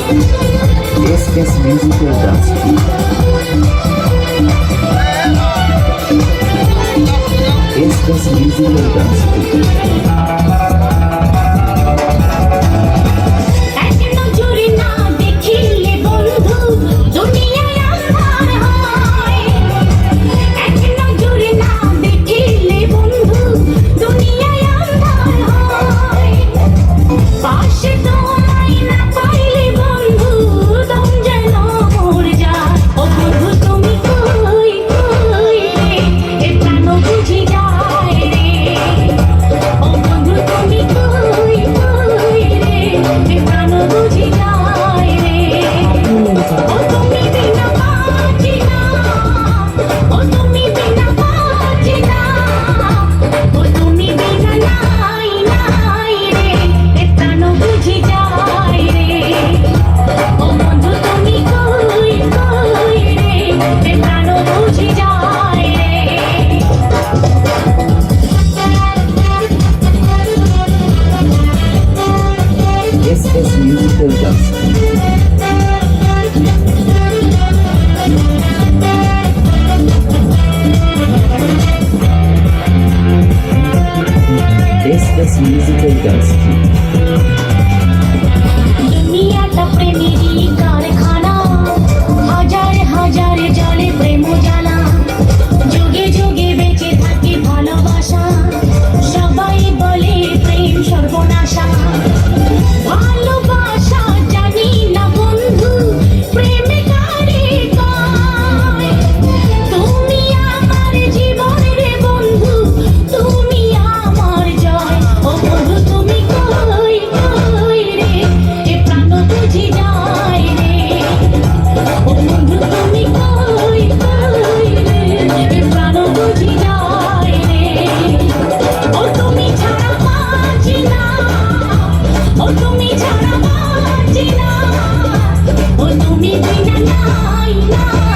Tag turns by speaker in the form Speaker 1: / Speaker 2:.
Speaker 1: SS Musical Dance Team. SS Musical Dance Team. SS Musical Dance Team. SS Musical Dance Team.
Speaker 2: দুনিয়াটা প্রেমেরই কারখানা, হাজারে হাজারে জলে প্রেম জ্বালা, যুগে যুগে বেঁচে থাকে ভালোবাসা, সবাই বলে প্রেম সর্বনাশা। ভালোবাসা জানি না বন্ধু, প্রেমে কারে কয়, তুমি আমার জীবনের বন্ধু, তুমি আমার জয়। ও বন্ধু তুমি কই কই রে, এ প্রাণ বুঝি যায় রে। ও বন্ধু তুমি কই কই রে, এ প্রাণ বুঝি যায় রে। ও তুমি ছাড়া বাঁচি না, ও তুমি ছাড়া বাঁচি না, ও তুমি বিনা নাই নাই।